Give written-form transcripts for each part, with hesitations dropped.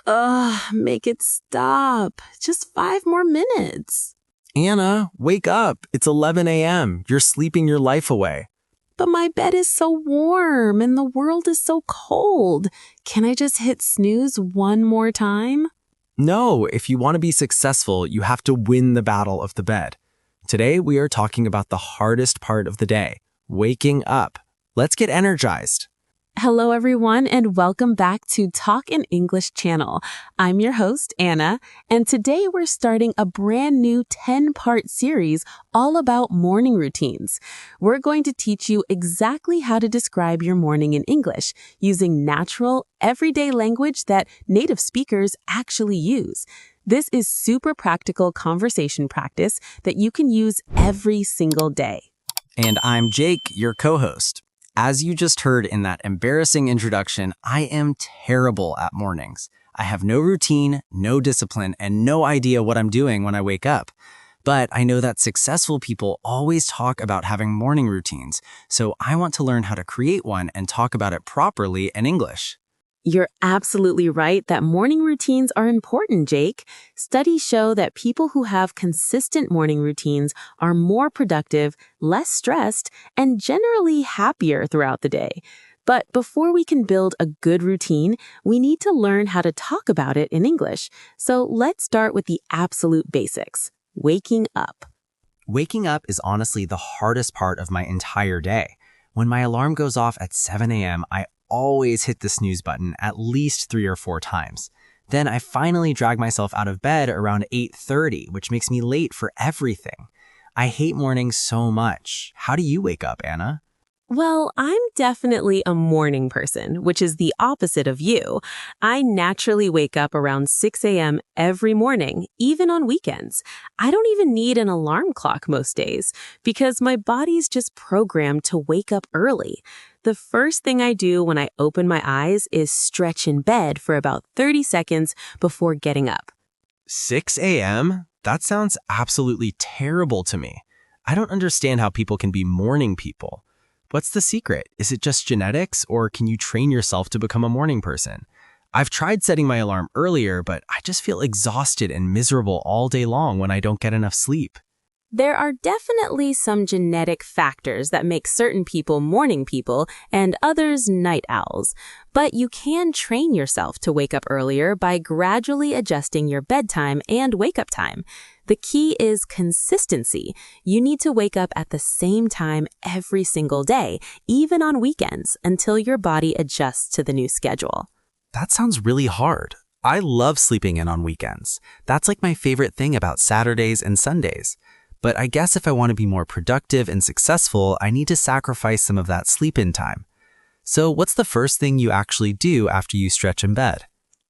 Ugh, make it stop. Just 5 more minutes. Anna, wake up. It's 11 a.m. You're sleeping your life away. But my bed is so warm and the world is so cold. Can I just hit snooze one more time? No, if you want to be successful, you have to win the battle of the bed. Today, we are talking about the hardest part of the day, waking up. Let's get energized. Hello, everyone, and welcome back to Talk in English channel. I'm your host, Anna, and today we're starting a brand new 10-part series all about morning routines. We're going to teach you exactly how to describe your morning in English using natural, everyday language that native speakers actually use. This is super practical conversation practice that you can use every single day. And I'm Jake, your co-host. As you just heard in that embarrassing introduction, I am terrible at mornings. I have no routine, no discipline, and no idea what I'm doing when I wake up. But I know that successful people always talk about having morning routines, so I want to learn how to create one and talk about it properly in English. You're absolutely right that morning routines are important, Jake. Studies show that people who have consistent morning routines are more productive, less stressed, and generally happier throughout the day. But before we can build a good routine, we need to learn how to talk about it in English. So let's start with the absolute basics, waking up. Waking up is honestly the hardest part of my entire day. When my alarm goes off at 7 a.m., I always hit the snooze button at least 3 or 4 times. Then I finally drag myself out of bed around 8:30, which makes me late for everything. I hate mornings so much. How do you wake up, Anna? Well, I'm definitely a morning person, which is the opposite of you. I naturally wake up around 6 a.m. every morning, even on weekends. I don't even need an alarm clock most days because my body's just programmed to wake up early. The first thing I do when I open my eyes is stretch in bed for about 30 seconds before getting up. 6 a.m.? That sounds absolutely terrible to me. I don't understand how people can be morning people. What's the secret? Is it just genetics, or can you train yourself to become a morning person? I've tried setting my alarm earlier, but I just feel exhausted and miserable all day long when I don't get enough sleep. There are definitely some genetic factors that make certain people morning people and others night owls. But you can train yourself to wake up earlier by gradually adjusting your bedtime and wake-up time. The key is consistency. You need to wake up at the same time every single day, even on weekends, until your body adjusts to the new schedule. That sounds really hard. I love sleeping in on weekends. That's like my favorite thing about Saturdays and Sundays. But I guess if I want to be more productive and successful, I need to sacrifice some of that sleep-in time. So what's the first thing you actually do after you stretch in bed?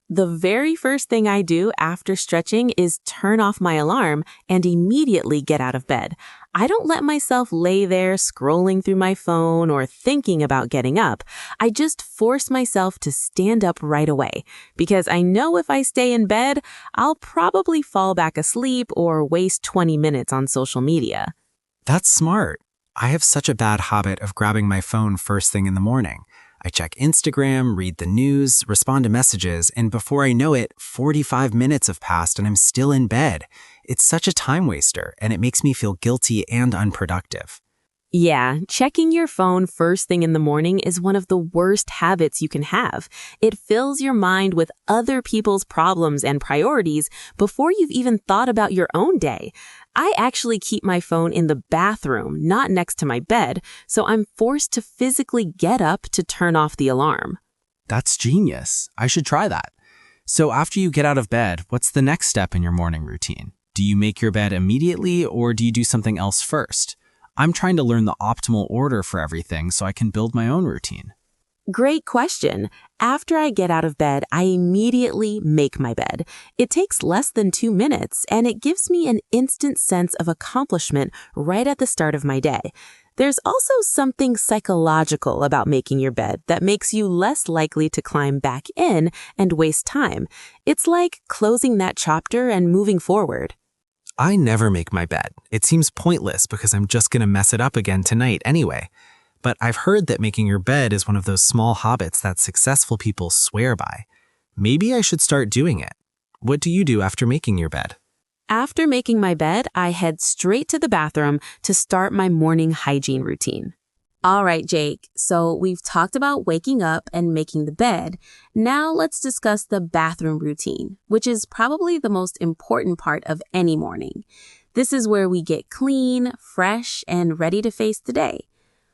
The very first thing I do after stretching is turn off my alarm and immediately get out of bed. I don't let myself lay there scrolling through my phone or thinking about getting up. I just force myself to stand up right away because I know if I stay in bed, I'll probably fall back asleep or waste 20 minutes on social media. That's smart. I have such a bad habit of grabbing my phone first thing in the morning. I check Instagram, read the news, respond to messages, and before I know it, 45 minutes have passed and I'm still in bed. It's such a time waster, and it makes me feel guilty and unproductive. Yeah, checking your phone first thing in the morning is one of the worst habits you can have. It fills your mind with other people's problems and priorities before you've even thought about your own day. I actually keep my phone in the bathroom, not next to my bed, so I'm forced to physically get up to turn off the alarm. That's genius. I should try that. So after you get out of bed, what's the next step in your morning routine? Do you make your bed immediately, or do you do something else first? I'm trying to learn the optimal order for everything so I can build my own routine. Great question. After I get out of bed, I immediately make my bed. It takes less than 2 minutes, and it gives me an instant sense of accomplishment right at the start of my day. There's also something psychological about making your bed that makes you less likely to climb back in and waste time. It's like closing that chapter and moving forward. I never make my bed. It seems pointless because I'm just going to mess it up again tonight anyway. But I've heard that making your bed is one of those small habits that successful people swear by. Maybe I should start doing it. What do you do after making your bed? After making my bed, I head straight to the bathroom to start my morning hygiene routine. All right, Jake, so we've talked about waking up and making the bed. Now let's discuss the bathroom routine, which is probably the most important part of any morning. This is where we get clean, fresh, and ready to face the day.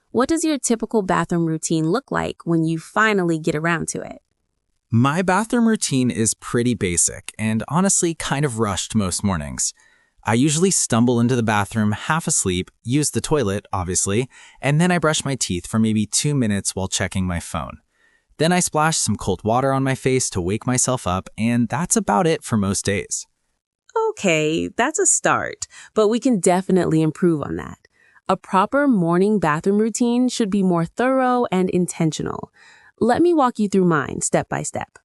What does your typical bathroom routine look like when you finally get around to it? My bathroom routine is pretty basic and honestly kind of rushed most mornings. I usually stumble into the bathroom half asleep, use the toilet, obviously, and then I brush my teeth for maybe 2 minutes while checking my phone. Then I splash some cold water on my face to wake myself up, and that's about it for most days. Okay, that's a start, but we can definitely improve on that. A proper morning bathroom routine should be more thorough and intentional. Let me walk you through mine step by step.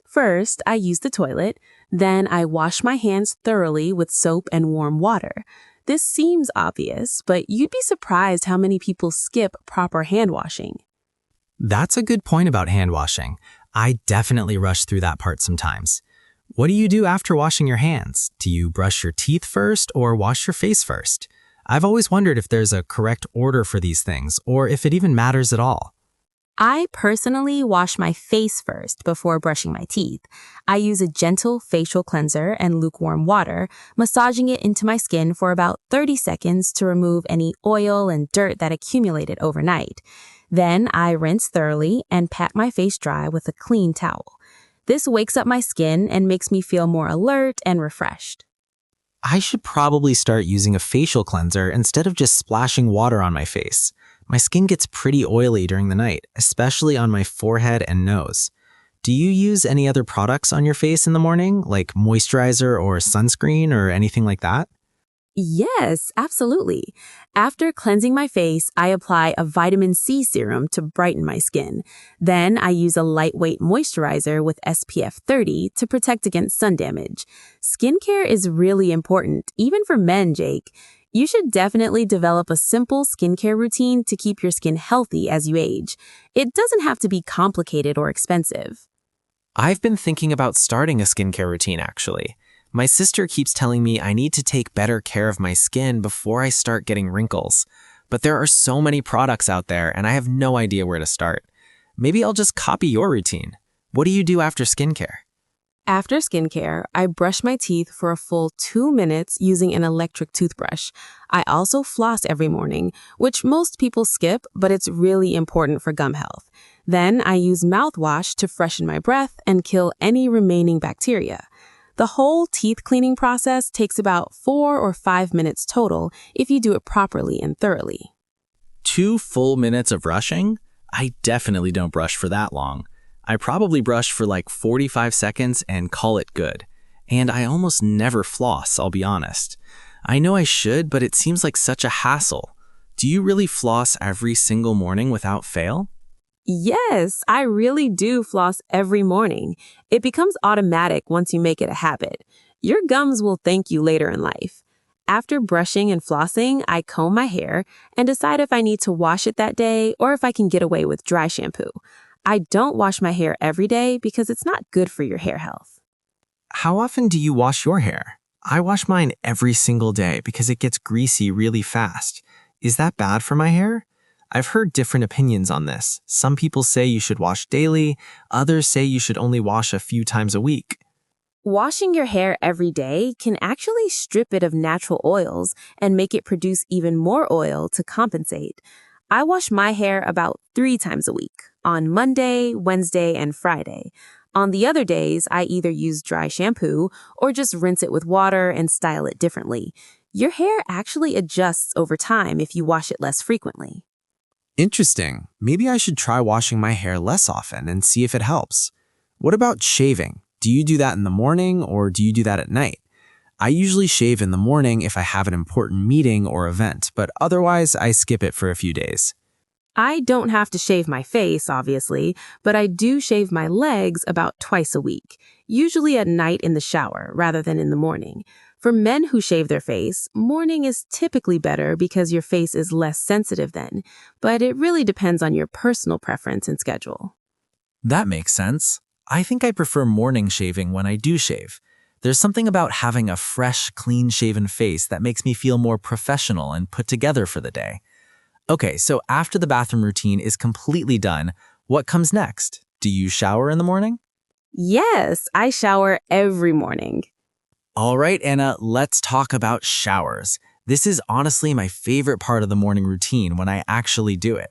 First, I use the toilet. Then I wash my hands thoroughly with soap and warm water. This seems obvious, but you'd be surprised how many people skip proper hand washing. That's a good point about hand washing. I definitely rush through that part sometimes. What do you do after washing your hands? Do you brush your teeth first or wash your face first? I've always wondered if there's a correct order for these things or if it even matters at all. I personally wash my face first before brushing my teeth. I use a gentle facial cleanser and lukewarm water, massaging it into my skin for about 30 seconds to remove any oil and dirt that accumulated overnight. Then I rinse thoroughly and pat my face dry with a clean towel. This wakes up my skin and makes me feel more alert and refreshed. I should probably start using a facial cleanser instead of just splashing water on my face. My skin gets pretty oily during the night, especially on my forehead and nose. Do you use any other products on your face in the morning, like moisturizer or sunscreen or anything like that? Yes, absolutely. After cleansing my face, I apply a vitamin C serum to brighten my skin. Then I use a lightweight moisturizer with SPF 30 to protect against sun damage. Skincare is really important, even for men, Jake. You should definitely develop a simple skincare routine to keep your skin healthy as you age. It doesn't have to be complicated or expensive. I've been thinking about starting a skincare routine, actually. My sister keeps telling me I need to take better care of my skin before I start getting wrinkles. But there are so many products out there, and I have no idea where to start. Maybe I'll just copy your routine. What do you do after skincare? After skincare, I brush my teeth for a full 2 minutes using an electric toothbrush. I also floss every morning, which most people skip, but it's really important for gum health. Then I use mouthwash to freshen my breath and kill any remaining bacteria. The whole teeth cleaning process takes about 4 or 5 minutes total if you do it properly and thoroughly. 2 full minutes of brushing? I definitely don't brush for that long. I probably brush for like 45 seconds and call it good. And I almost never floss, I'll be honest. I know I should, but it seems like such a hassle. Do you really floss every single morning without fail? Yes, I really do floss every morning. It becomes automatic once you make it a habit. Your gums will thank you later in life. After brushing and flossing, I comb my hair and decide if I need to wash it that day or if I can get away with dry shampoo. I don't wash my hair every day because it's not good for your hair health. How often do you wash your hair? I wash mine every single day because it gets greasy really fast. Is that bad for my hair? I've heard different opinions on this. Some people say you should wash daily, others say you should only wash a few times a week. Washing your hair every day can actually strip it of natural oils and make it produce even more oil to compensate. I wash my hair about 3 times a week, on Monday, Wednesday, and Friday. On the other days, I either use dry shampoo or just rinse it with water and style it differently. Your hair actually adjusts over time if you wash it less frequently. Interesting. Maybe I should try washing my hair less often and see if it helps. What about shaving? Do you do that in the morning or do you do that at night? I usually shave in the morning if I have an important meeting or event, but otherwise I skip it for a few days. I don't have to shave my face, obviously, but I do shave my legs about twice a week, usually at night in the shower rather than in the morning. For men who shave their face, morning is typically better because your face is less sensitive then, but it really depends on your personal preference and schedule. That makes sense. I think I prefer morning shaving when I do shave. There's something about having a fresh, clean-shaven face that makes me feel more professional and put together for the day. Okay, so after the bathroom routine is completely done, what comes next? Do you shower in the morning? Yes, I shower every morning. All right, Anna, let's talk about showers. This is honestly my favorite part of the morning routine when I actually do it.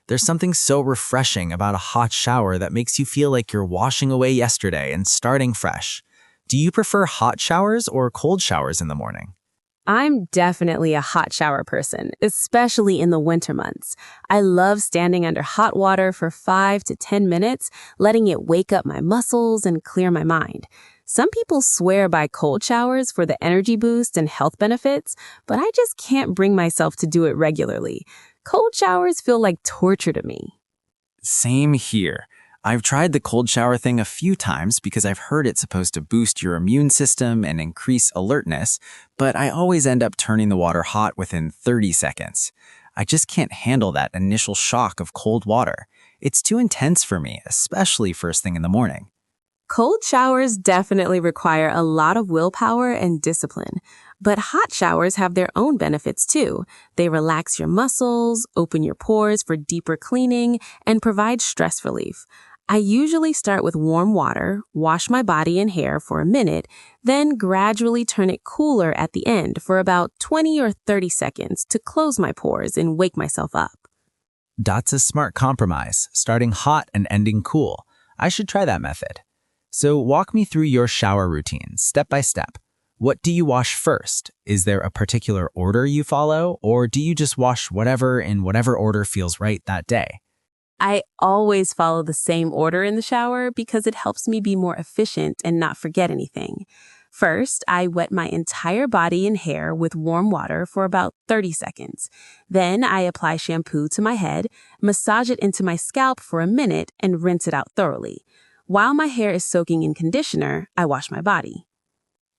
There's something so refreshing about a hot shower that makes you feel like you're washing away yesterday and starting fresh. Do you prefer hot showers or cold showers in the morning? I'm definitely a hot shower person, especially in the winter months. I love standing under hot water for 5 to 10 minutes, letting it wake up my muscles and clear my mind. Some people swear by cold showers for the energy boost and health benefits, but I just can't bring myself to do it regularly. Cold showers feel like torture to me. Same here. I've tried the cold shower thing a few times because I've heard it's supposed to boost your immune system and increase alertness, but I always end up turning the water hot within 30 seconds. I just can't handle that initial shock of cold water. It's too intense for me, especially first thing in the morning. Cold showers definitely require a lot of willpower and discipline, but hot showers have their own benefits too. They relax your muscles, open your pores for deeper cleaning, and provide stress relief. I usually start with warm water, wash my body and hair for a minute, then gradually turn it cooler at the end for about 20 or 30 seconds to close my pores and wake myself up. That's a smart compromise, starting hot and ending cool. I should try that method. So walk me through your shower routine, step by step. What do you wash first? Is there a particular order you follow, or do you just wash whatever in whatever order feels right that day? I always follow the same order in the shower because it helps me be more efficient and not forget anything. First, I wet my entire body and hair with warm water for about 30 seconds. Then I apply shampoo to my head, massage it into my scalp for a minute, and rinse it out thoroughly. While my hair is soaking in conditioner, I wash my body.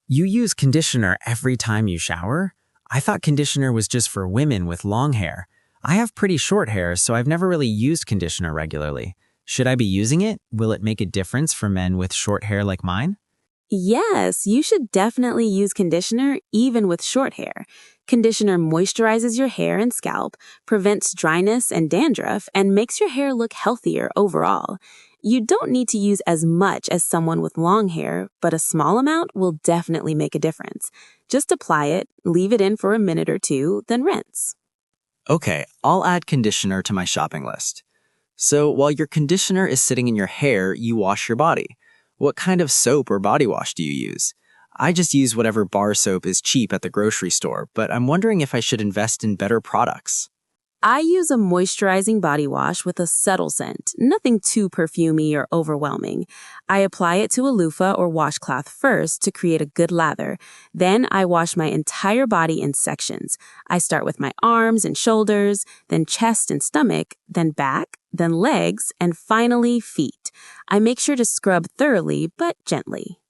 You use conditioner every time you shower? I thought conditioner was just for women with long hair. I have pretty short hair, so I've never really used conditioner regularly. Should I be using it? Will it make a difference for men with short hair like mine? Yes, you should definitely use conditioner even with short hair. Conditioner moisturizes your hair and scalp, prevents dryness and dandruff, and makes your hair look healthier overall. You don't need to use as much as someone with long hair, but a small amount will definitely make a difference. Just apply it, leave it in for a minute or two, then rinse. Okay, I'll add conditioner to my shopping list. So while your conditioner is sitting in your hair, you wash your body. What kind of soap or body wash do you use? I just use whatever bar soap is cheap at the grocery store, but I'm wondering if I should invest in better products. I use a moisturizing body wash with a subtle scent, nothing too perfumey or overwhelming. I apply it to a loofah or washcloth first to create a good lather. Then I wash my entire body in sections. I start with my arms and shoulders, then chest and stomach, then back, then legs, and finally feet. I make sure to scrub thoroughly but gently.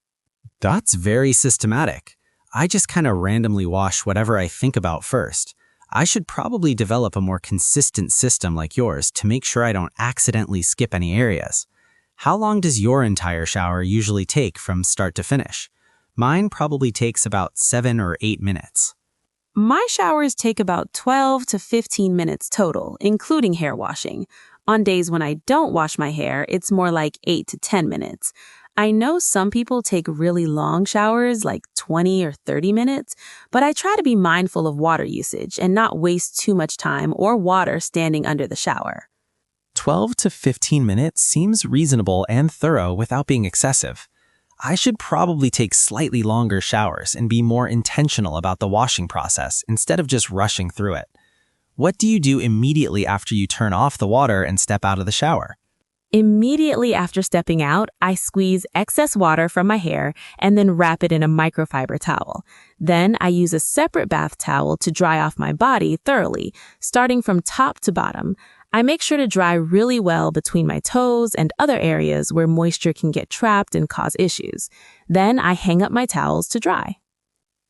That's very systematic. I just kind of randomly wash whatever I think about first. I should probably develop a more consistent system like yours to make sure I don't accidentally skip any areas. How long does your entire shower usually take from start to finish? Mine probably takes about 7 or 8 minutes. My showers take about 12 to 15 minutes total, including hair washing. On days when I don't wash my hair, it's more like 8 to 10 minutes. I know some people take really long showers, like 20 or 30 minutes, but I try to be mindful of water usage and not waste too much time or water standing under the shower. 12 to 15 minutes seems reasonable and thorough without being excessive. I should probably take slightly longer showers and be more intentional about the washing process instead of just rushing through it. What do you do immediately after you turn off the water and step out of the shower? Immediately after stepping out, I squeeze excess water from my hair and then wrap it in a microfiber towel. Then I use a separate bath towel to dry off my body thoroughly, starting from top to bottom. I make sure to dry really well between my toes and other areas where moisture can get trapped and cause issues. Then I hang up my towels to dry.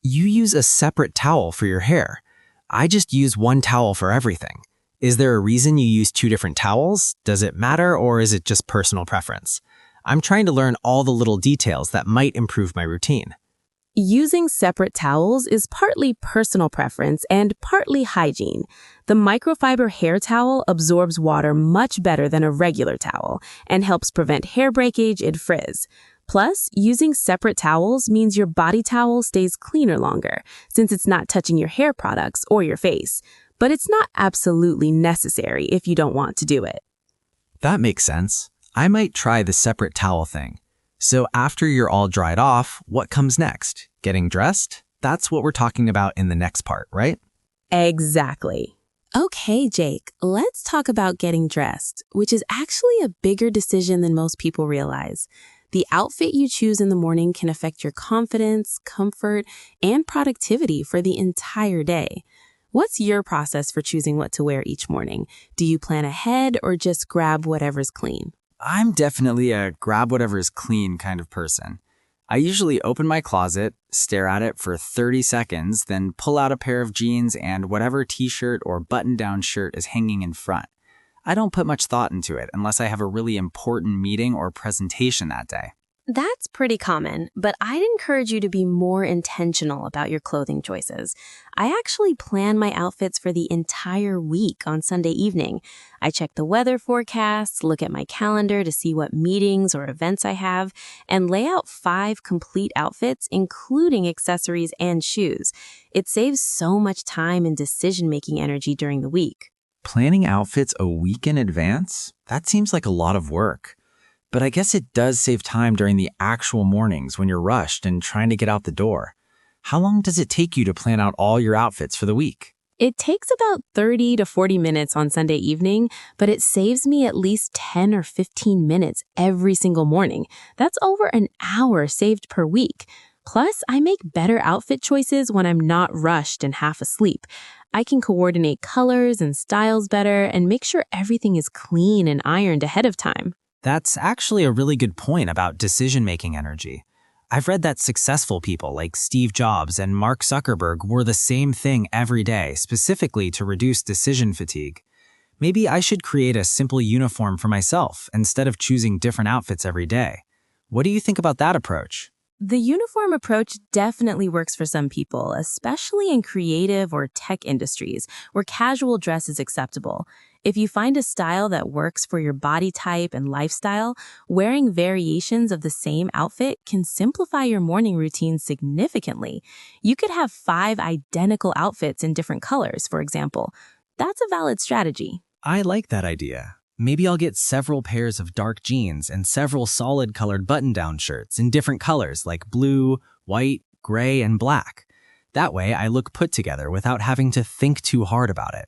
You use a separate towel for your hair. I just use one towel for everything. Is there a reason you use 2 different towels? Does it matter, or is it just personal preference? I'm trying to learn all the little details that might improve my routine. Using separate towels is partly personal preference and partly hygiene. The microfiber hair towel absorbs water much better than a regular towel and helps prevent hair breakage and frizz. Plus, using separate towels means your body towel stays cleaner longer, since it's not touching your hair products or your face. But it's not absolutely necessary if you don't want to do it. That makes sense. I might try the separate towel thing. So after you're all dried off, what comes next? Getting dressed? That's what we're talking about in the next part, right? Exactly. Okay, Jake, let's talk about getting dressed, which is actually a bigger decision than most people realize. The outfit you choose in the morning can affect your confidence, comfort, and productivity for the entire day. What's your process for choosing what to wear each morning? Do you plan ahead or just grab whatever's clean? I'm definitely a grab whatever is clean kind of person. I usually open my closet, stare at it for 30 seconds, then pull out a pair of jeans and whatever t-shirt or button-down shirt is hanging in front. I don't put much thought into it unless I have a really important meeting or presentation that day. That's pretty common, but I'd encourage you to be more intentional about your clothing choices. I actually plan my outfits for the entire week on Sunday evening. I check the weather forecasts, look at my calendar to see what meetings or events I have, and lay out 5 complete outfits, including accessories and shoes. It saves so much time and decision-making energy during the week. Planning outfits a week in advance? That seems like a lot of work. But I guess it does save time during the actual mornings when you're rushed and trying to get out the door. How long does it take you to plan out all your outfits for the week? It takes about 30 to 40 minutes on Sunday evening, but it saves me at least 10 or 15 minutes every single morning. That's over an hour saved per week. Plus, I make better outfit choices when I'm not rushed and half asleep. I can coordinate colors and styles better and make sure everything is clean and ironed ahead of time. That's actually a really good point about decision-making energy. I've read that successful people like Steve Jobs and Mark Zuckerberg wore the same thing every day, specifically to reduce decision fatigue. Maybe I should create a simple uniform for myself instead of choosing different outfits every day. What do you think about that approach? The uniform approach definitely works for some people, especially in creative or tech industries where casual dress is acceptable. If you find a style that works for your body type and lifestyle, wearing variations of the same outfit can simplify your morning routine significantly. You could have 5 identical outfits in different colors, for example. That's a valid strategy. I like that idea. Maybe I'll get several pairs of dark jeans and several solid-colored button-down shirts in different colors like blue, white, gray, and black. That way, I look put together without having to think too hard about it.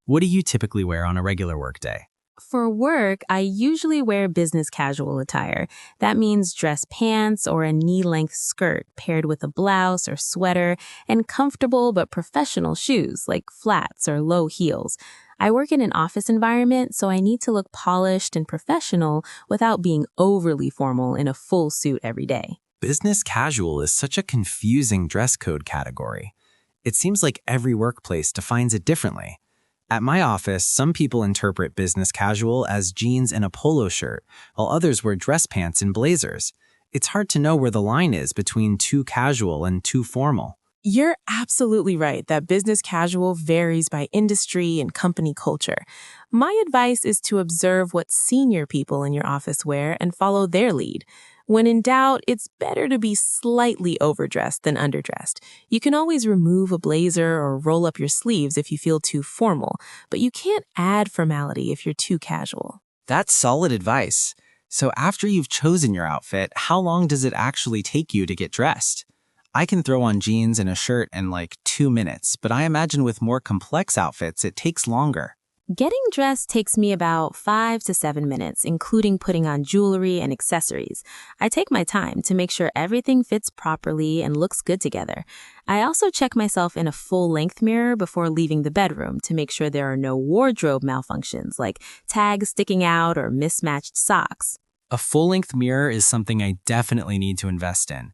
What do you typically wear on a regular workday? For work, I usually wear business casual attire. That means dress pants or a knee-length skirt paired with a blouse or sweater and comfortable but professional shoes like flats or low heels. I work in an office environment, so I need to look polished and professional without being overly formal in a full suit every day. Business casual is such a confusing dress code category. It seems like every workplace defines it differently. At my office, some people interpret business casual as jeans and a polo shirt, while others wear dress pants and blazers. It's hard to know where the line is between too casual and too formal. You're absolutely right that business casual varies by industry and company culture. My advice is to observe what senior people in your office wear and follow their lead. When in doubt, it's better to be slightly overdressed than underdressed. You can always remove a blazer or roll up your sleeves if you feel too formal, but you can't add formality if you're too casual. That's solid advice. So after you've chosen your outfit, how long does it actually take you to get dressed? I can throw on jeans and a shirt in like 2 minutes, but I imagine with more complex outfits, it takes longer. Getting dressed takes me about 5 to 7 minutes, including putting on jewelry and accessories. I take my time to make sure everything fits properly and looks good together. I also check myself in a full-length mirror before leaving the bedroom to make sure there are no wardrobe malfunctions like tags sticking out or mismatched socks. A full-length mirror is something I definitely need to invest in.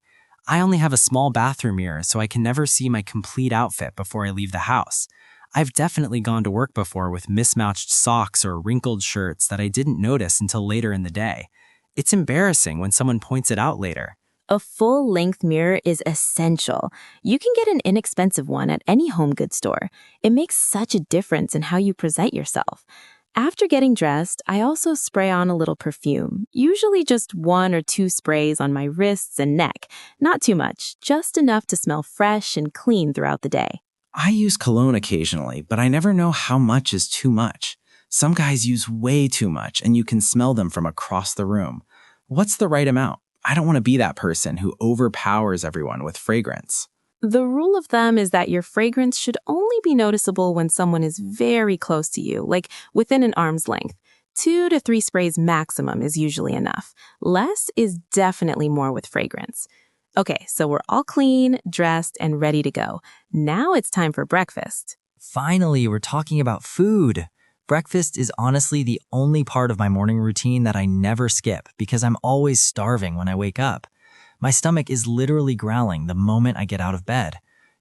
I only have a small bathroom mirror, so I can never see my complete outfit before I leave the house. I've definitely gone to work before with mismatched socks or wrinkled shirts that I didn't notice until later in the day. It's embarrassing when someone points it out later. A full-length mirror is essential. You can get an inexpensive one at any home goods store. It makes such a difference in how you present yourself. After getting dressed, I also spray on a little perfume, usually just 1 or 2 sprays on my wrists and neck. Not too much, just enough to smell fresh and clean throughout the day. I use cologne occasionally, but I never know how much is too much. Some guys use way too much, and you can smell them from across the room. What's the right amount? I don't want to be that person who overpowers everyone with fragrance. The rule of thumb is that your fragrance should only be noticeable when someone is very close to you, like within an arm's length. 2 to 3 sprays maximum is usually enough. Less is definitely more with fragrance. Okay, so we're all clean, dressed, and ready to go. Now it's time for breakfast. Finally, we're talking about food. Breakfast is honestly the only part of my morning routine that I never skip because I'm always starving when I wake up. My stomach is literally growling the moment I get out of bed.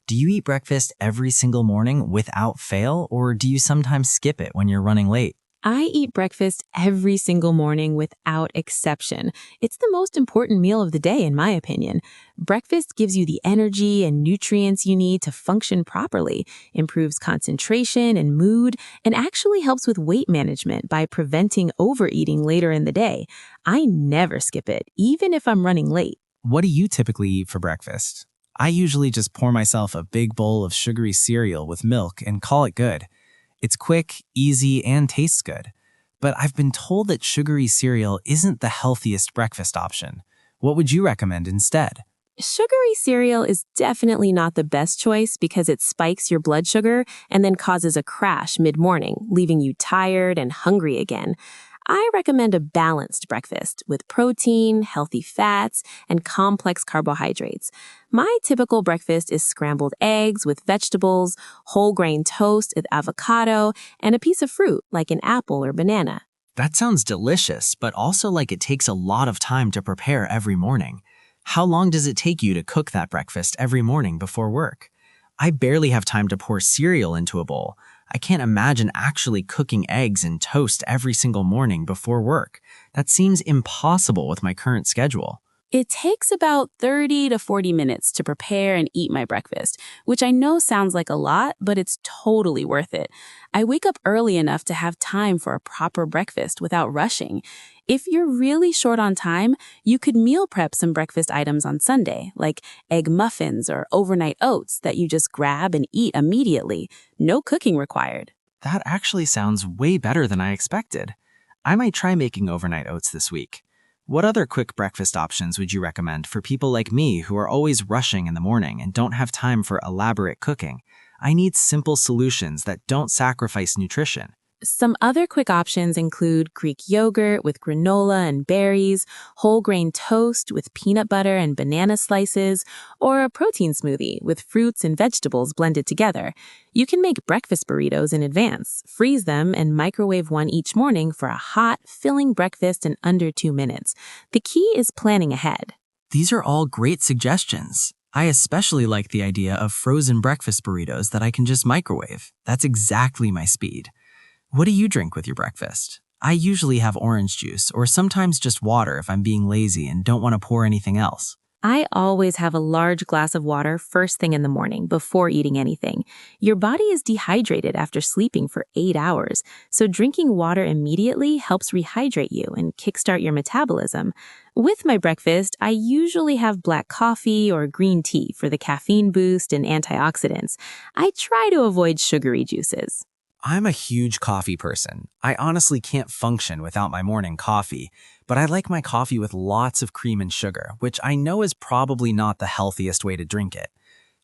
Do you eat breakfast every single morning without fail, or do you sometimes skip it when you're running late? I eat breakfast every single morning without exception. It's the most important meal of the day, in my opinion. Breakfast gives you the energy and nutrients you need to function properly, improves concentration and mood, and actually helps with weight management by preventing overeating later in the day. I never skip it, even if I'm running late. What do you typically eat for breakfast? I usually just pour myself a big bowl of sugary cereal with milk and call it good. It's quick, easy, and tastes good. But I've been told that sugary cereal isn't the healthiest breakfast option. What would you recommend instead? Sugary cereal is definitely not the best choice because it spikes your blood sugar and then causes a crash mid-morning, leaving you tired and hungry again. I recommend a balanced breakfast with protein, healthy fats, and complex carbohydrates. My typical breakfast is scrambled eggs with vegetables, whole grain toast with avocado, and a piece of fruit like an apple or banana. That sounds delicious, but also like it takes a lot of time to prepare every morning. How long does it take you to cook that breakfast every morning before work? I barely have time to pour cereal into a bowl. I can't imagine actually cooking eggs and toast every single morning before work. That seems impossible with my current schedule. It takes about 30 to 40 minutes to prepare and eat my breakfast, which I know sounds like a lot, but it's totally worth it. I wake up early enough to have time for a proper breakfast without rushing. If you're really short on time, you could meal prep some breakfast items on Sunday, like egg muffins or overnight oats that you just grab and eat immediately. No cooking required. That actually sounds way better than I expected. I might try making overnight oats this week. What other quick breakfast options would you recommend for people like me who are always rushing in the morning and don't have time for elaborate cooking? I need simple solutions that don't sacrifice nutrition. Some other quick options include Greek yogurt with granola and berries, whole grain toast with peanut butter and banana slices, or a protein smoothie with fruits and vegetables blended together. You can make breakfast burritos in advance, freeze them, and microwave one each morning for a hot, filling breakfast in under 2 minutes. The key is planning ahead. These are all great suggestions. I especially like the idea of frozen breakfast burritos that I can just microwave. That's exactly my speed. What do you drink with your breakfast? I usually have orange juice or sometimes just water if I'm being lazy and don't want to pour anything else. I always have a large glass of water first thing in the morning before eating anything. Your body is dehydrated after sleeping for 8 hours, so drinking water immediately helps rehydrate you and kickstart your metabolism. With my breakfast, I usually have black coffee or green tea for the caffeine boost and antioxidants. I try to avoid sugary juices. I'm a huge coffee person. I honestly can't function without my morning coffee, but I like my coffee with lots of cream and sugar, which I know is probably not the healthiest way to drink it.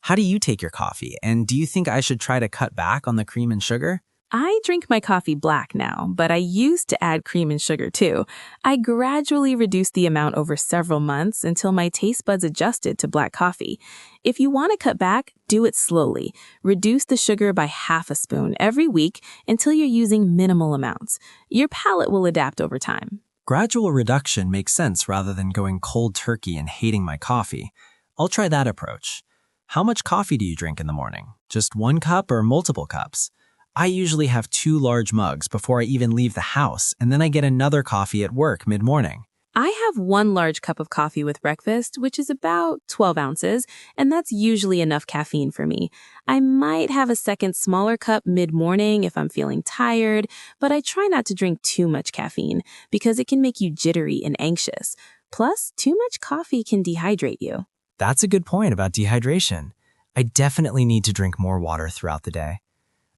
How do you take your coffee, and do you think I should try to cut back on the cream and sugar? I drink my coffee black now, but I used to add cream and sugar too. I gradually reduced the amount over several months until my taste buds adjusted to black coffee. If you want to cut back, do it slowly. Reduce the sugar by half a spoon every week until you're using minimal amounts. Your palate will adapt over time. Gradual reduction makes sense rather than going cold turkey and hating my coffee. I'll try that approach. How much coffee do you drink in the morning? Just 1 cup or multiple cups? I usually have 2 large mugs before I even leave the house, and then I get another coffee at work mid-morning. I have one large cup of coffee with breakfast, which is about 12 ounces, and that's usually enough caffeine for me. I might have a second smaller cup mid-morning if I'm feeling tired, but I try not to drink too much caffeine because it can make you jittery and anxious. Plus, too much coffee can dehydrate you. That's a good point about dehydration. I definitely need to drink more water throughout the day.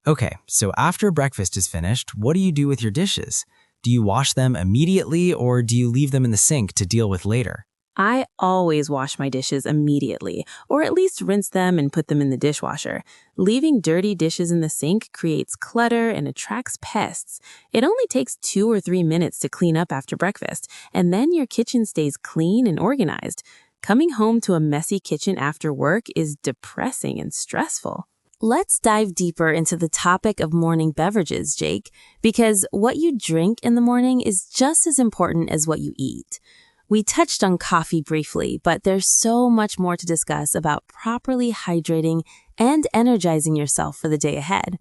Okay, so after breakfast is finished, what do you do with your dishes? Do you wash them immediately or do you leave them in the sink to deal with later? I always wash my dishes immediately, or at least rinse them and put them in the dishwasher. Leaving dirty dishes in the sink creates clutter and attracts pests. It only takes 2 or 3 minutes to clean up after breakfast, and then your kitchen stays clean and organized. Coming home to a messy kitchen after work is depressing and stressful. Let's dive deeper into the topic of morning beverages, Jake, because what you drink in the morning is just as important as what you eat. We touched on coffee briefly, but there's so much more to discuss about properly hydrating and energizing yourself for the day ahead.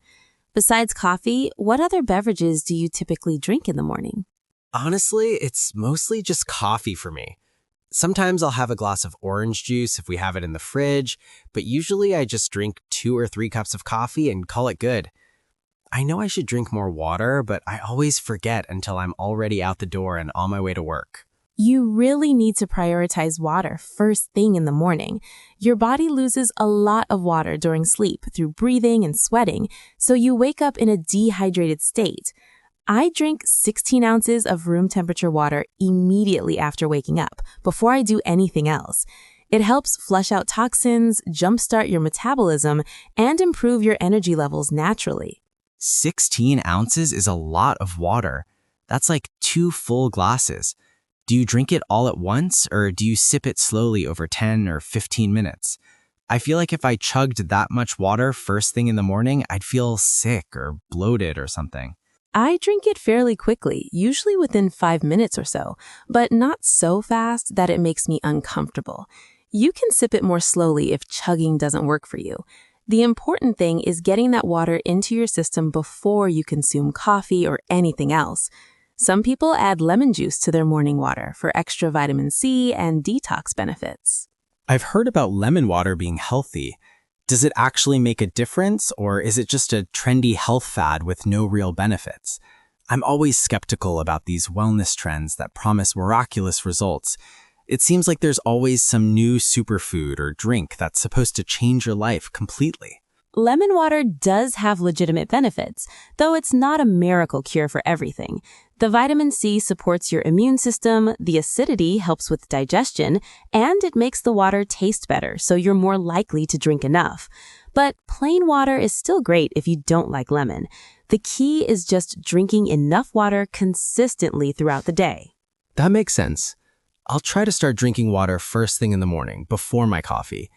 Besides coffee, what other beverages do you typically drink in the morning? Honestly, it's mostly just coffee for me. Sometimes I'll have a glass of orange juice if we have it in the fridge, but usually I just drink 2 or 3 cups of coffee and call it good. I know I should drink more water, but I always forget until I'm already out the door and on my way to work. You really need to prioritize water first thing in the morning. Your body loses a lot of water during sleep through breathing and sweating, so you wake up in a dehydrated state. I drink 16 ounces of room temperature water immediately after waking up, before I do anything else. It helps flush out toxins, jumpstart your metabolism, and improve your energy levels naturally. 16 ounces is a lot of water. That's like 2 full glasses. Do you drink it all at once, or do you sip it slowly over 10 or 15 minutes? I feel like if I chugged that much water first thing in the morning, I'd feel sick or bloated or something. I drink it fairly quickly, usually within 5 minutes or so, but not so fast that it makes me uncomfortable. You can sip it more slowly if chugging doesn't work for you. The important thing is getting that water into your system before you consume coffee or anything else. Some people add lemon juice to their morning water for extra vitamin C and detox benefits. I've heard about lemon water being healthy. Does it actually make a difference, or is it just a trendy health fad with no real benefits? I'm always skeptical about these wellness trends that promise miraculous results. It seems like there's always some new superfood or drink that's supposed to change your life completely. Lemon water does have legitimate benefits, though it's not a miracle cure for everything. The vitamin C supports your immune system, the acidity helps with digestion, and it makes the water taste better, so you're more likely to drink enough. But plain water is still great if you don't like lemon. The key is just drinking enough water consistently throughout the day. That makes sense. I'll try to start drinking water first thing in the morning, before my coffee.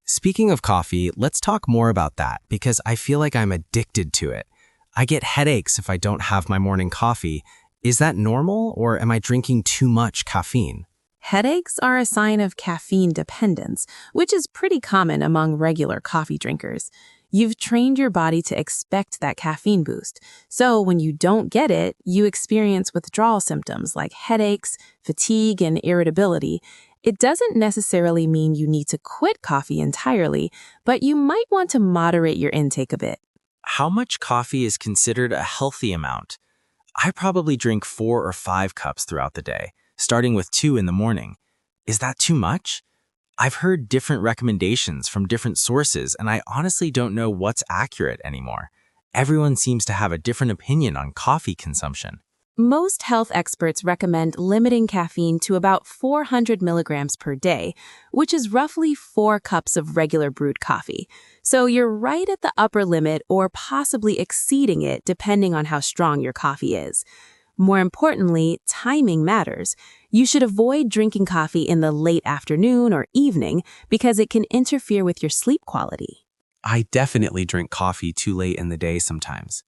Speaking of coffee, let's talk more about that because I feel like I'm addicted to it. I get headaches if I don't have my morning coffee. Is that normal, or am I drinking too much caffeine? Headaches are a sign of caffeine dependence, which is pretty common among regular coffee drinkers. You've trained your body to expect that caffeine boost. So when you don't get it, you experience withdrawal symptoms like headaches, fatigue, and irritability. It doesn't necessarily mean you need to quit coffee entirely, but you might want to moderate your intake a bit. How much coffee is considered a healthy amount? I probably drink 4 or 5 cups throughout the day, starting with 2 in the morning. Is that too much? I've heard different recommendations from different sources, and I honestly don't know what's accurate anymore. Everyone seems to have a different opinion on coffee consumption. Most health experts recommend limiting caffeine to about 400 milligrams per day, which is roughly 4 cups of regular brewed coffee. So you're right at the upper limit or possibly exceeding it depending on how strong your coffee is. More importantly, timing matters. You should avoid drinking coffee in the late afternoon or evening because it can interfere with your sleep quality. I definitely drink coffee too late in the day sometimes.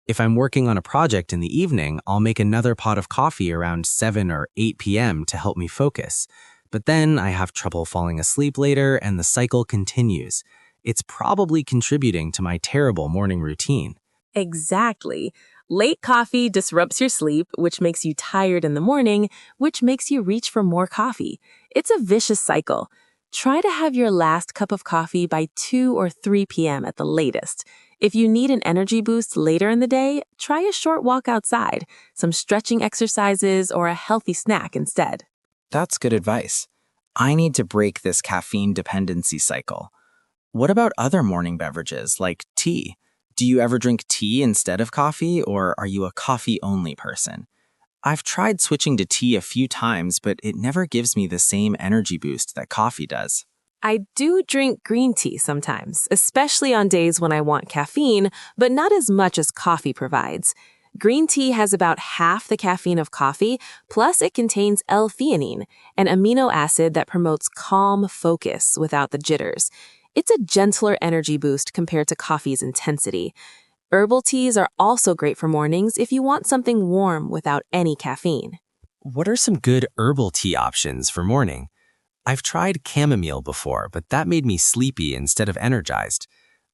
If I'm working on a project in the evening, I'll make another pot of coffee around 7 or 8 p.m. to help me focus. But then I have trouble falling asleep later and the cycle continues. It's probably contributing to my terrible morning routine. Exactly. Late coffee disrupts your sleep, which makes you tired in the morning, which makes you reach for more coffee. It's a vicious cycle. Try to have your last cup of coffee by 2 or 3 p.m. at the latest. If you need an energy boost later in the day, try a short walk outside, some stretching exercises, or a healthy snack instead. That's good advice. I need to break this caffeine dependency cycle. What about other morning beverages like tea? Do you ever drink tea instead of coffee, or are you a coffee-only person? I've tried switching to tea a few times, but it never gives me the same energy boost that coffee does. I do drink green tea sometimes, especially on days when I want caffeine, but not as much as coffee provides. Green tea has about half the caffeine of coffee, plus it contains L-theanine, an amino acid that promotes calm focus without the jitters. It's a gentler energy boost compared to coffee's intensity. Herbal teas are also great for mornings if you want something warm without any caffeine. What are some good herbal tea options for morning? I've tried chamomile before, but that made me sleepy instead of energized.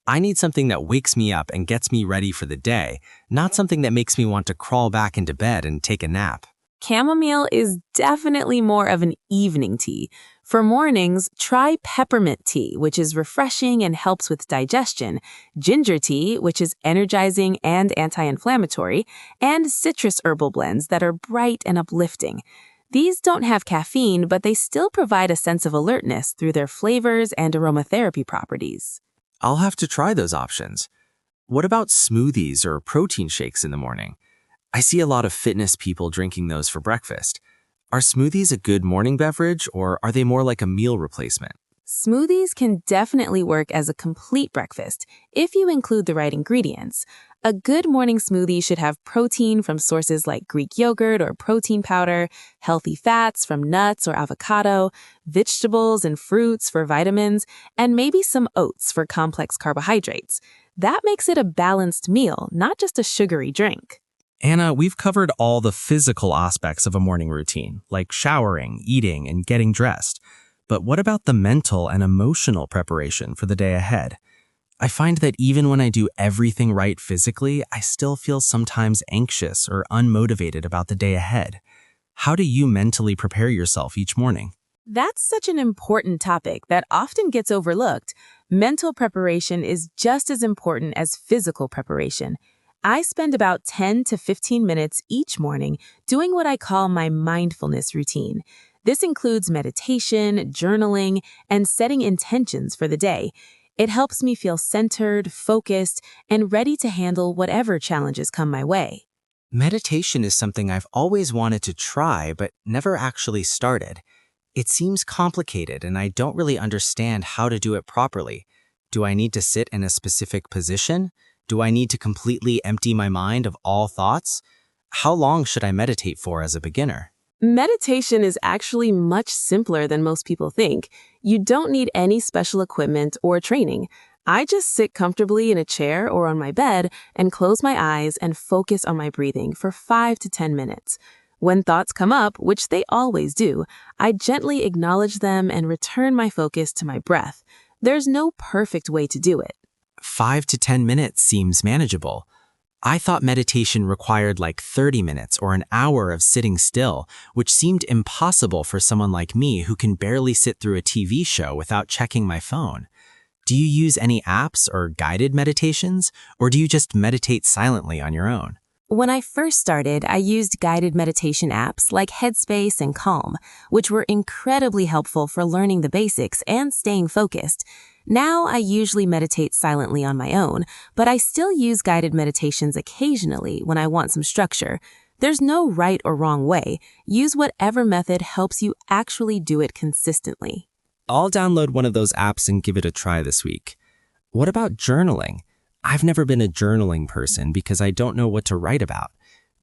I need something that wakes me up and gets me ready for the day, not something that makes me want to crawl back into bed and take a nap. Chamomile is definitely more of an evening tea. For mornings, try peppermint tea, which is refreshing and helps with digestion, ginger tea, which is energizing and anti-inflammatory, and citrus herbal blends that are bright and uplifting. These don't have caffeine, but they still provide a sense of alertness through their flavors and aromatherapy properties. I'll have to try those options. What about smoothies or protein shakes in the morning? I see a lot of fitness people drinking those for breakfast. Are smoothies a good morning beverage, or are they more like a meal replacement? Smoothies can definitely work as a complete breakfast if you include the right ingredients. A good morning smoothie should have protein from sources like Greek yogurt or protein powder, healthy fats from nuts or avocado, vegetables and fruits for vitamins, and maybe some oats for complex carbohydrates. That makes it a balanced meal, not just a sugary drink. Anna, we've covered all the physical aspects of a morning routine, like showering, eating, and getting dressed. But what about the mental and emotional preparation for the day ahead? I find that even when I do everything right physically, I still feel sometimes anxious or unmotivated about the day ahead. How do you mentally prepare yourself each morning? That's such an important topic that often gets overlooked. Mental preparation is just as important as physical preparation. I spend about 10 to 15 minutes each morning doing what I call my mindfulness routine. This includes meditation, journaling, and setting intentions for the day. It helps me feel centered, focused, and ready to handle whatever challenges come my way. Meditation is something I've always wanted to try, but never actually started. It seems complicated, and I don't really understand how to do it properly. Do I need to sit in a specific position? Do I need to completely empty my mind of all thoughts? How long should I meditate for as a beginner? Meditation is actually much simpler than most people think. You don't need any special equipment or training. I just sit comfortably in a chair or on my bed and close my eyes and focus on my breathing for 5 to 10 minutes. When thoughts come up, which they always do, I gently acknowledge them and return my focus to my breath. There's no perfect way to do it. 5 to 10 minutes seems manageable. I thought meditation required like 30 minutes or an hour of sitting still, which seemed impossible for someone like me who can barely sit through a TV show without checking my phone. Do you use any apps or guided meditations, or do you just meditate silently on your own? When I first started, I used guided meditation apps like Headspace and Calm, which were incredibly helpful for learning the basics and staying focused. Now I usually meditate silently on my own, but I still use guided meditations occasionally when I want some structure. There's no right or wrong way. Use whatever method helps you actually do it consistently. I'll download one of those apps and give it a try this week. What about journaling? I've never been a journaling person because I don't know what to write about.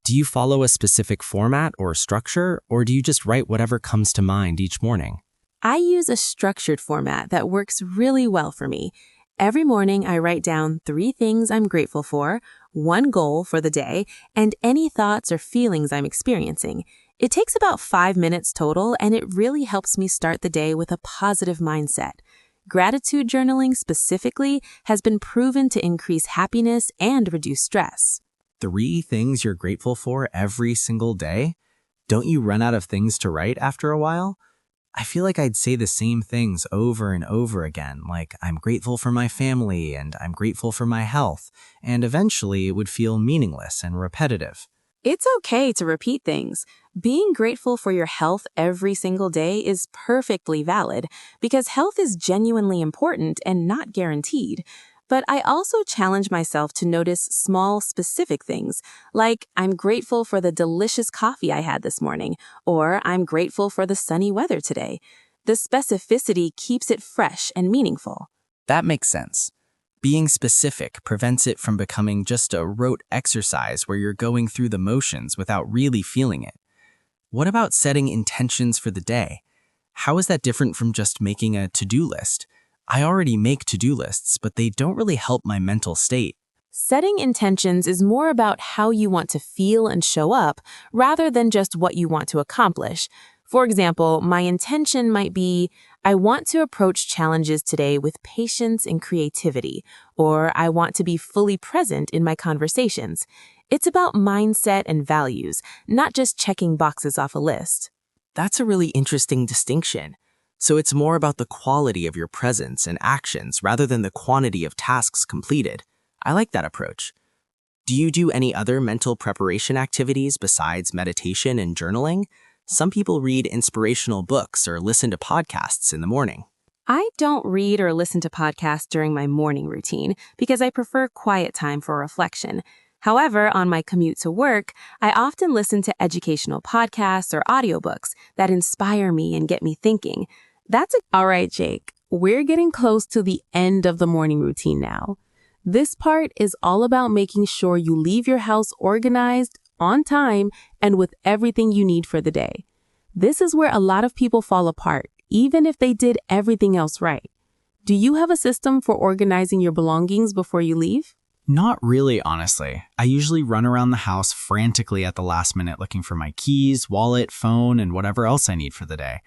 Do you follow a specific format or structure, or do you just write whatever comes to mind each morning? I use a structured format that works really well for me. Every morning, I write down 3 things I'm grateful for, 1 goal for the day, and any thoughts or feelings I'm experiencing. It takes about 5 minutes total, and it really helps me start the day with a positive mindset. Gratitude journaling specifically has been proven to increase happiness and reduce stress. 3 things you're grateful for every single day? Don't you run out of things to write after a while? I feel like I'd say the same things over and over again, like I'm grateful for my family and I'm grateful for my health, and eventually it would feel meaningless and repetitive. It's okay to repeat things. Being grateful for your health every single day is perfectly valid because health is genuinely important and not guaranteed. But I also challenge myself to notice small, specific things, like I'm grateful for the delicious coffee I had this morning, or I'm grateful for the sunny weather today. The specificity keeps it fresh and meaningful. That makes sense. Being specific prevents it from becoming just a rote exercise where you're going through the motions without really feeling it. What about setting intentions for the day? How is that different from just making a to-do list? I already make to-do lists, but they don't really help my mental state. Setting intentions is more about how you want to feel and show up rather than just what you want to accomplish. For example, my intention might be, I want to approach challenges today with patience and creativity, or I want to be fully present in my conversations. It's about mindset and values, not just checking boxes off a list. That's a really interesting distinction. So it's more about the quality of your presence and actions rather than the quantity of tasks completed. I like that approach. Do you do any other mental preparation activities besides meditation and journaling? Some people read inspirational books or listen to podcasts in the morning. I don't read or listen to podcasts during my morning routine because I prefer quiet time for reflection. However, on my commute to work, I often listen to educational podcasts or audiobooks that inspire me and get me thinking. All right, Jake, we're getting close to the end of the morning routine now. This part is all about making sure you leave your house organized, on time, and with everything you need for the day. This is where a lot of people fall apart, even if they did everything else right. Do you have a system for organizing your belongings before you leave? Not really, honestly. I usually run around the house frantically at the last minute looking for my keys, wallet, phone, and whatever else I need for the day.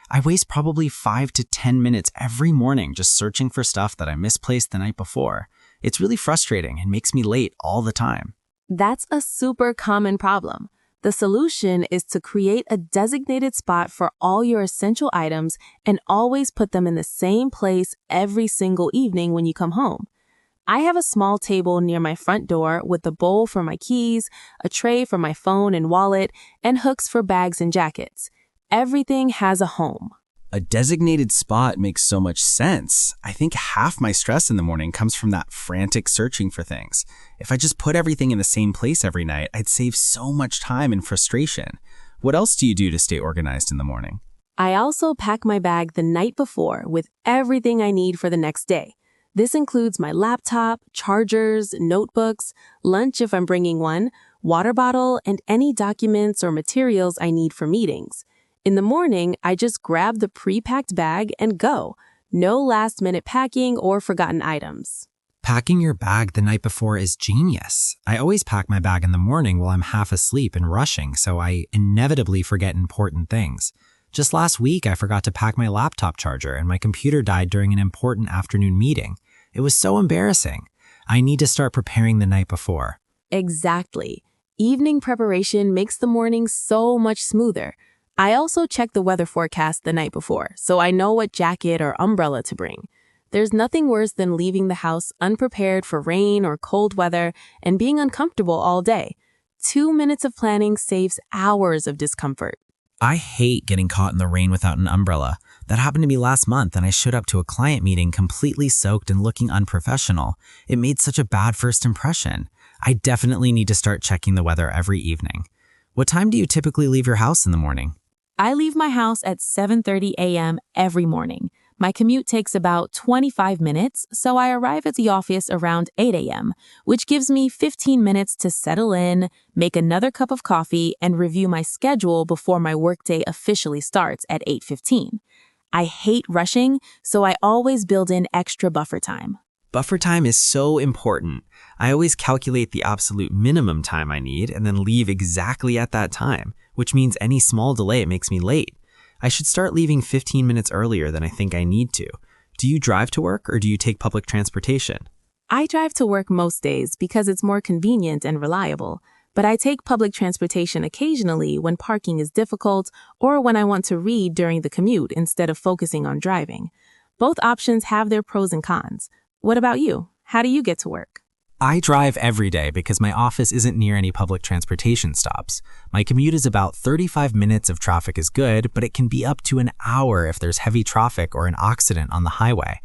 I waste probably 5 to 10 minutes every morning just searching for stuff that I misplaced the night before. It's really frustrating and makes me late all the time. That's a super common problem. The solution is to create a designated spot for all your essential items and always put them in the same place every single evening when you come home. I have a small table near my front door with a bowl for my keys, a tray for my phone and wallet, and hooks for bags and jackets. Everything has a home. A designated spot makes so much sense. I think half my stress in the morning comes from that frantic searching for things. If I just put everything in the same place every night, I'd save so much time and frustration. What else do you do to stay organized in the morning? I also pack my bag the night before with everything I need for the next day. This includes my laptop, chargers, notebooks, lunch if I'm bringing one, water bottle, and any documents or materials I need for meetings. In the morning, I just grab the pre-packed bag and go. No last-minute packing or forgotten items. Packing your bag the night before is genius. I always pack my bag in the morning while I'm half asleep and rushing, so I inevitably forget important things. Just last week, I forgot to pack my laptop charger and my computer died during an important afternoon meeting. It was so embarrassing. I need to start preparing the night before. Exactly. Evening preparation makes the morning so much smoother. I also check the weather forecast the night before, so I know what jacket or umbrella to bring. There's nothing worse than leaving the house unprepared for rain or cold weather and being uncomfortable all day. 2 minutes of planning saves hours of discomfort. I hate getting caught in the rain without an umbrella. That happened to me last month and I showed up to a client meeting completely soaked and looking unprofessional. It made such a bad first impression. I definitely need to start checking the weather every evening. What time do you typically leave your house in the morning? I leave my house at 7:30 a.m. every morning. My commute takes about 25 minutes, so I arrive at the office around 8 a.m., which gives me 15 minutes to settle in, make another cup of coffee, and review my schedule before my workday officially starts at 8:15. I hate rushing, so I always build in extra buffer time. Buffer time is so important. I always calculate the absolute minimum time I need and then leave exactly at that time, which means any small delay makes me late. I should start leaving 15 minutes earlier than I think I need to. Do you drive to work or do you take public transportation? I drive to work most days because it's more convenient and reliable, but I take public transportation occasionally when parking is difficult or when I want to read during the commute instead of focusing on driving. Both options have their pros and cons. What about you? How do you get to work? I drive every day because my office isn't near any public transportation stops. My commute is about 35 minutes if traffic is good, but it can be up to an hour if there's heavy traffic or an accident on the highway.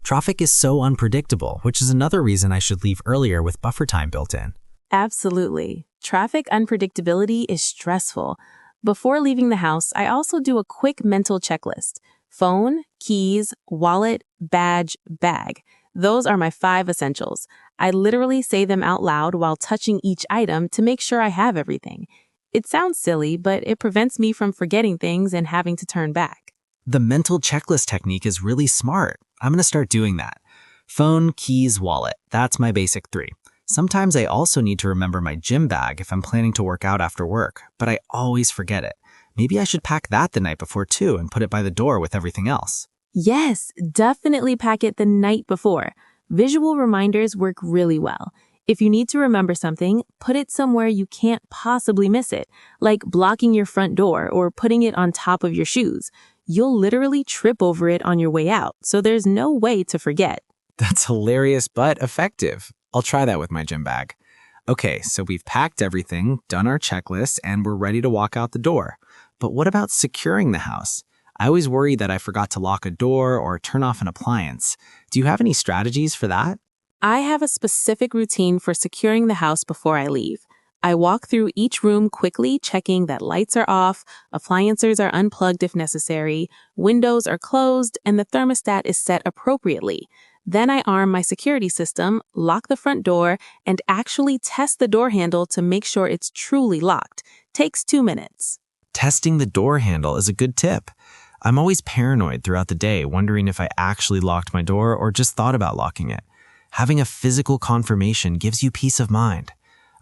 Traffic is so unpredictable, which is another reason I should leave earlier with buffer time built in. Absolutely. Traffic unpredictability is stressful. Before leaving the house, I also do a quick mental checklist. Phone, keys, wallet, badge, bag. Those are my 5 essentials. I literally say them out loud while touching each item to make sure I have everything. It sounds silly, but it prevents me from forgetting things and having to turn back. The mental checklist technique is really smart. I'm going to start doing that. Phone, keys, wallet. That's my basic 3. Sometimes I also need to remember my gym bag if I'm planning to work out after work, but I always forget it. Maybe I should pack that the night before too and put it by the door with everything else. Yes, definitely pack it the night before. Visual reminders work really well. If you need to remember something, put it somewhere you can't possibly miss it, like blocking your front door or putting it on top of your shoes. You'll literally trip over it on your way out, so there's no way to forget. That's hilarious but effective. I'll try that with my gym bag. Okay, so we've packed everything, done our checklist, and we're ready to walk out the door. But what about securing the house? I always worry that I forgot to lock a door or turn off an appliance. Do you have any strategies for that? I have a specific routine for securing the house before I leave. I walk through each room quickly, checking that lights are off, appliances are unplugged if necessary, windows are closed, and the thermostat is set appropriately. Then I arm my security system, lock the front door, and actually test the door handle to make sure it's truly locked. Takes 2 minutes. Testing the door handle is a good tip. I'm always paranoid throughout the day, wondering if I actually locked my door or just thought about locking it. Having a physical confirmation gives you peace of mind.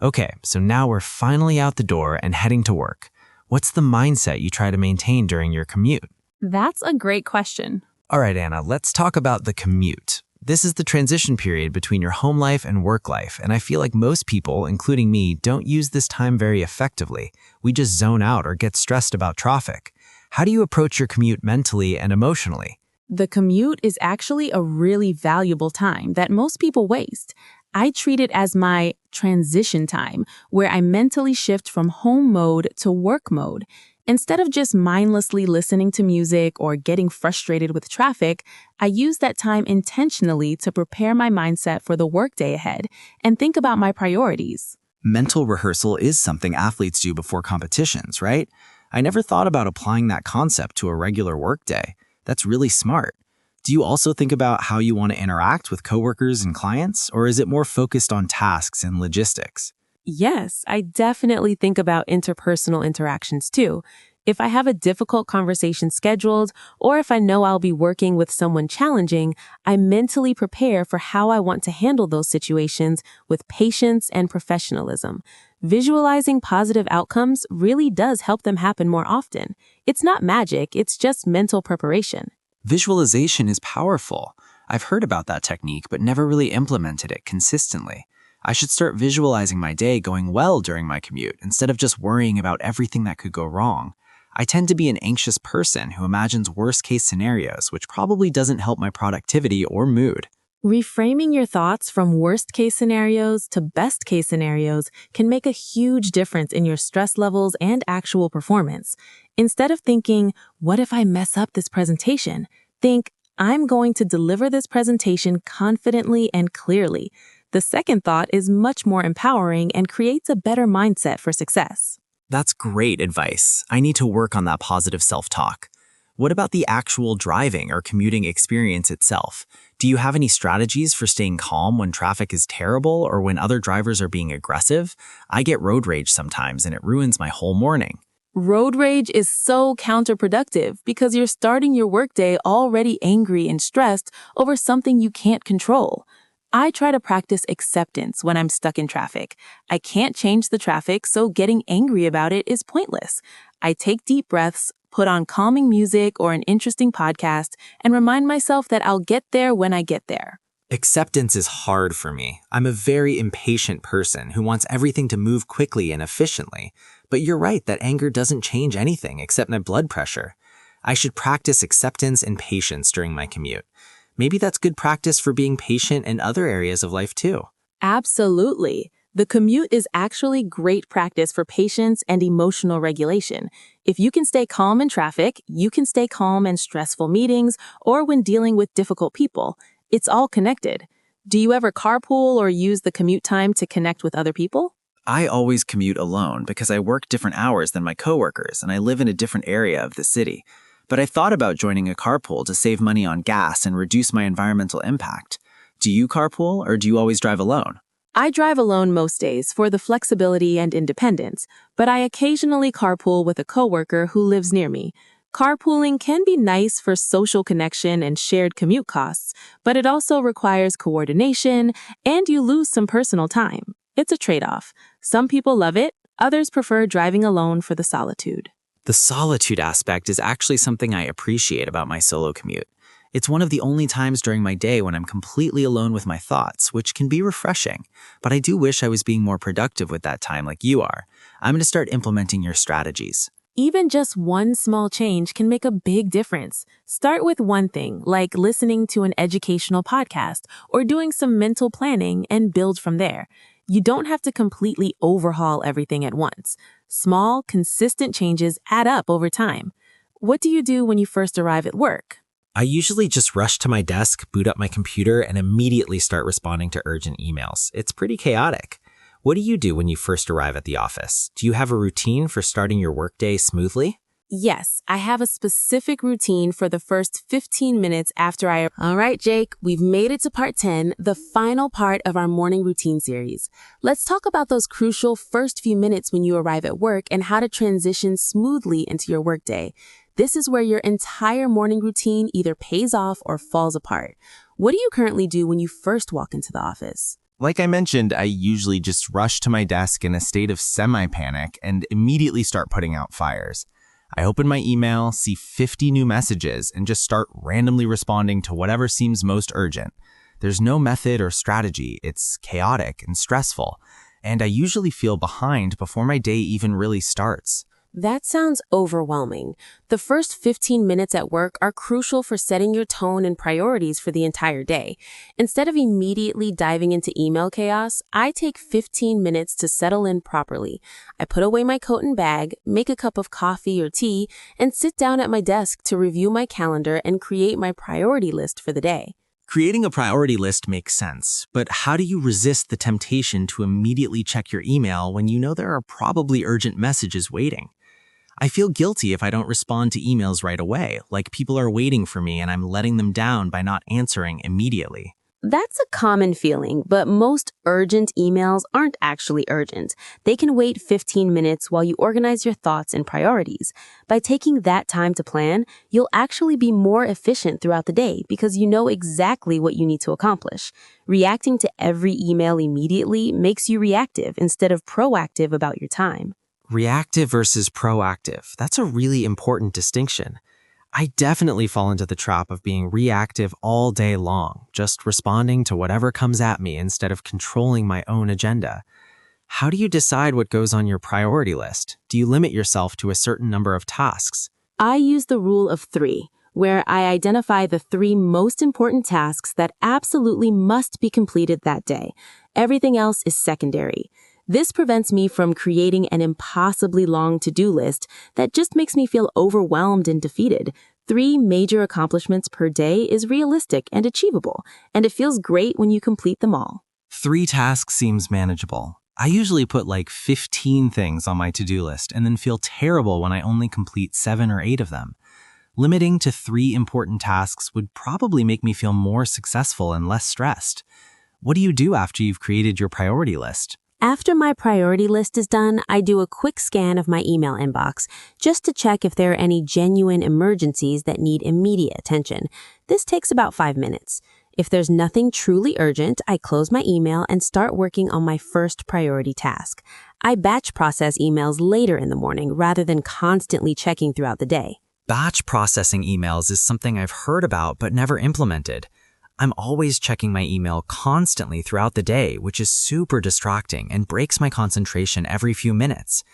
Okay, so now we're finally out the door and heading to work. What's the mindset you try to maintain during your commute? That's a great question. All right, Anna, let's talk about the commute. This is the transition period between your home life and work life, and I feel like most people, including me, don't use this time very effectively. We just zone out or get stressed about traffic. How do you approach your commute mentally and emotionally? The commute is actually a really valuable time that most people waste. I treat it as my transition time, where I mentally shift from home mode to work mode. Instead of just mindlessly listening to music or getting frustrated with traffic, I use that time intentionally to prepare my mindset for the workday ahead and think about my priorities. Mental rehearsal is something athletes do before competitions, right? I never thought about applying that concept to a regular workday. That's really smart. Do you also think about how you want to interact with coworkers and clients, or is it more focused on tasks and logistics? Yes, I definitely think about interpersonal interactions too. If I have a difficult conversation scheduled, or if I know I'll be working with someone challenging, I mentally prepare for how I want to handle those situations with patience and professionalism. Visualizing positive outcomes really does help them happen more often. It's not magic, it's just mental preparation. Visualization is powerful. I've heard about that technique, but never really implemented it consistently. I should start visualizing my day going well during my commute instead of just worrying about everything that could go wrong. I tend to be an anxious person who imagines worst-case scenarios, which probably doesn't help my productivity or mood. Reframing your thoughts from worst-case scenarios to best-case scenarios can make a huge difference in your stress levels and actual performance. Instead of thinking, what if I mess up this presentation? Think, I'm going to deliver this presentation confidently and clearly. The second thought is much more empowering and creates a better mindset for success. That's great advice. I need to work on that positive self-talk. What about the actual driving or commuting experience itself? Do you have any strategies for staying calm when traffic is terrible or when other drivers are being aggressive? I get road rage sometimes and it ruins my whole morning. Road rage is so counterproductive because you're starting your workday already angry and stressed over something you can't control. I try to practice acceptance when I'm stuck in traffic. I can't change the traffic, so getting angry about it is pointless. I take deep breaths, put on calming music or an interesting podcast, and remind myself that I'll get there when I get there. Acceptance is hard for me. I'm a very impatient person who wants everything to move quickly and efficiently. But you're right that anger doesn't change anything except my blood pressure. I should practice acceptance and patience during my commute. Maybe that's good practice for being patient in other areas of life too. Absolutely. The commute is actually great practice for patience and emotional regulation. If you can stay calm in traffic, you can stay calm in stressful meetings or when dealing with difficult people. It's all connected. Do you ever carpool or use the commute time to connect with other people? I always commute alone because I work different hours than my coworkers and I live in a different area of the city. But I thought about joining a carpool to save money on gas and reduce my environmental impact. Do you carpool or do you always drive alone? I drive alone most days for the flexibility and independence, but I occasionally carpool with a coworker who lives near me. Carpooling can be nice for social connection and shared commute costs, but it also requires coordination and you lose some personal time. It's a trade-off. Some people love it, others prefer driving alone for the solitude. The solitude aspect is actually something I appreciate about my solo commute. It's one of the only times during my day when I'm completely alone with my thoughts, which can be refreshing. But I do wish I was being more productive with that time like you are. I'm going to start implementing your strategies. Even just one small change can make a big difference. Start with one thing, like listening to an educational podcast or doing some mental planning, and build from there. You don't have to completely overhaul everything at once. Small, consistent changes add up over time. What do you do when you first arrive at work? I usually just rush to my desk, boot up my computer, and immediately start responding to urgent emails. It's pretty chaotic. What do you do when you first arrive at the office? Do you have a routine for starting your workday smoothly? Yes, I have a specific routine for the first 15 minutes after I... All right, Jake, we've made it to part 10, the final part of our morning routine series. Let's talk about those crucial first few minutes when you arrive at work and how to transition smoothly into your workday. This is where your entire morning routine either pays off or falls apart. What do you currently do when you first walk into the office? Like I mentioned, I usually just rush to my desk in a state of semi-panic and immediately start putting out fires. I open my email, see 50 new messages, and just start randomly responding to whatever seems most urgent. There's no method or strategy. It's chaotic and stressful, and I usually feel behind before my day even really starts. That sounds overwhelming. The first 15 minutes at work are crucial for setting your tone and priorities for the entire day. Instead of immediately diving into email chaos, I take 15 minutes to settle in properly. I put away my coat and bag, make a cup of coffee or tea, and sit down at my desk to review my calendar and create my priority list for the day. Creating a priority list makes sense, but how do you resist the temptation to immediately check your email when you know there are probably urgent messages waiting? I feel guilty if I don't respond to emails right away, like people are waiting for me and I'm letting them down by not answering immediately. That's a common feeling, but most urgent emails aren't actually urgent. They can wait 15 minutes while you organize your thoughts and priorities. By taking that time to plan, you'll actually be more efficient throughout the day because you know exactly what you need to accomplish. Reacting to every email immediately makes you reactive instead of proactive about your time. Reactive versus proactive. That's a really important distinction. I definitely fall into the trap of being reactive all day long, just responding to whatever comes at me instead of controlling my own agenda. How do you decide what goes on your priority list? Do you limit yourself to a certain number of tasks? I use the rule of 3, where I identify the 3 most important tasks that absolutely must be completed that day. Everything else is secondary. This prevents me from creating an impossibly long to-do list that just makes me feel overwhelmed and defeated. 3 major accomplishments per day is realistic and achievable, and it feels great when you complete them all. 3 tasks seems manageable. I usually put like 15 things on my to-do list and then feel terrible when I only complete 7 or 8 of them. Limiting to 3 important tasks would probably make me feel more successful and less stressed. What do you do after you've created your priority list? After my priority list is done, I do a quick scan of my email inbox just to check if there are any genuine emergencies that need immediate attention. This takes about 5 minutes. If there's nothing truly urgent, I close my email and start working on my first priority task. I batch process emails later in the morning rather than constantly checking throughout the day. Batch processing emails is something I've heard about but never implemented. I'm always checking my email constantly throughout the day, which is super distracting and breaks my concentration every few minutes.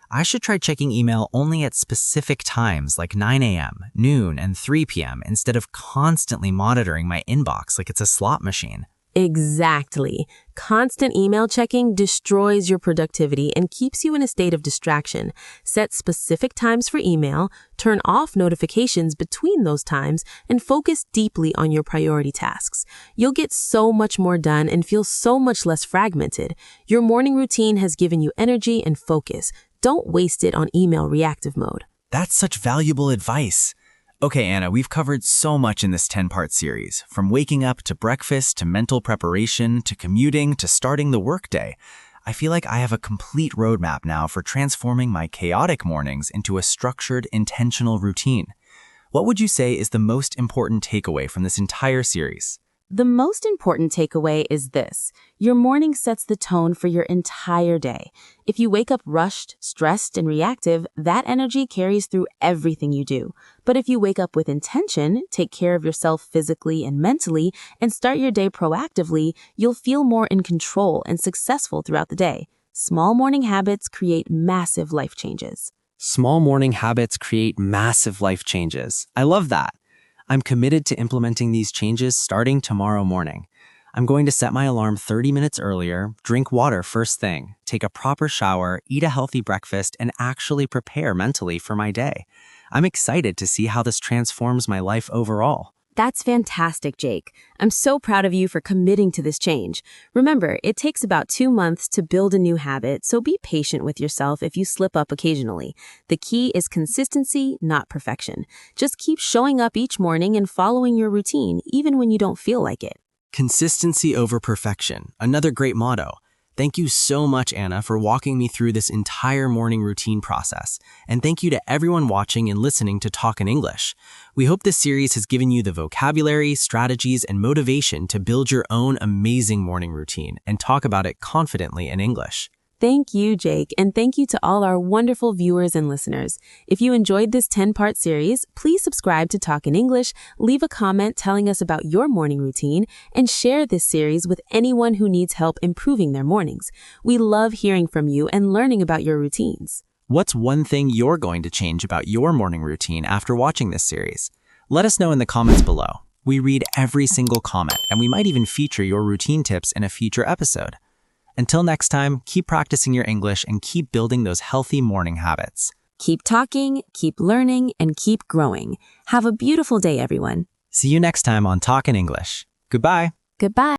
I should try checking email only at specific times like 9 a.m., noon, and 3 p.m. instead of constantly monitoring my inbox like it's a slot machine. Exactly. Constant email checking destroys your productivity and keeps you in a state of distraction. Set specific times for email, turn off notifications between those times, and focus deeply on your priority tasks. You'll get so much more done and feel so much less fragmented. Your morning routine has given you energy and focus. Don't waste it on email reactive mode. That's such valuable advice. Okay, Anna, we've covered so much in this 10-part series, from waking up to breakfast to mental preparation to commuting to starting the workday. I feel like I have a complete roadmap now for transforming my chaotic mornings into a structured, intentional routine. What would you say is the most important takeaway from this entire series? The most important takeaway is this: your morning sets the tone for your entire day. If you wake up rushed, stressed, and reactive, that energy carries through everything you do. But if you wake up with intention, take care of yourself physically and mentally, and start your day proactively, you'll feel more in control and successful throughout the day. Small morning habits create massive life changes. Small morning habits create massive life changes. I love that. I'm committed to implementing these changes starting tomorrow morning. I'm going to set my alarm 30 minutes earlier, drink water first thing, take a proper shower, eat a healthy breakfast, and actually prepare mentally for my day. I'm excited to see how this transforms my life overall. That's fantastic, Jake. I'm so proud of you for committing to this change. Remember, it takes about 2 months to build a new habit, so be patient with yourself if you slip up occasionally. The key is consistency, not perfection. Just keep showing up each morning and following your routine, even when you don't feel like it. Consistency over perfection, another great motto. Thank you so much, Anna, for walking me through this entire morning routine process. And thank you to everyone watching and listening to Talk in English. We hope this series has given you the vocabulary, strategies, and motivation to build your own amazing morning routine and talk about it confidently in English. Thank you, Jake, and thank you to all our wonderful viewers and listeners. If you enjoyed this 10-part series, please subscribe to Talk in English, leave a comment telling us about your morning routine, and share this series with anyone who needs help improving their mornings. We love hearing from you and learning about your routines. What's one thing you're going to change about your morning routine after watching this series? Let us know in the comments below. We read every single comment, and we might even feature your routine tips in a future episode. Until next time, keep practicing your English and keep building those healthy morning habits. Keep talking, keep learning, and keep growing. Have a beautiful day, everyone. See you next time on Talk in English. Goodbye. Goodbye.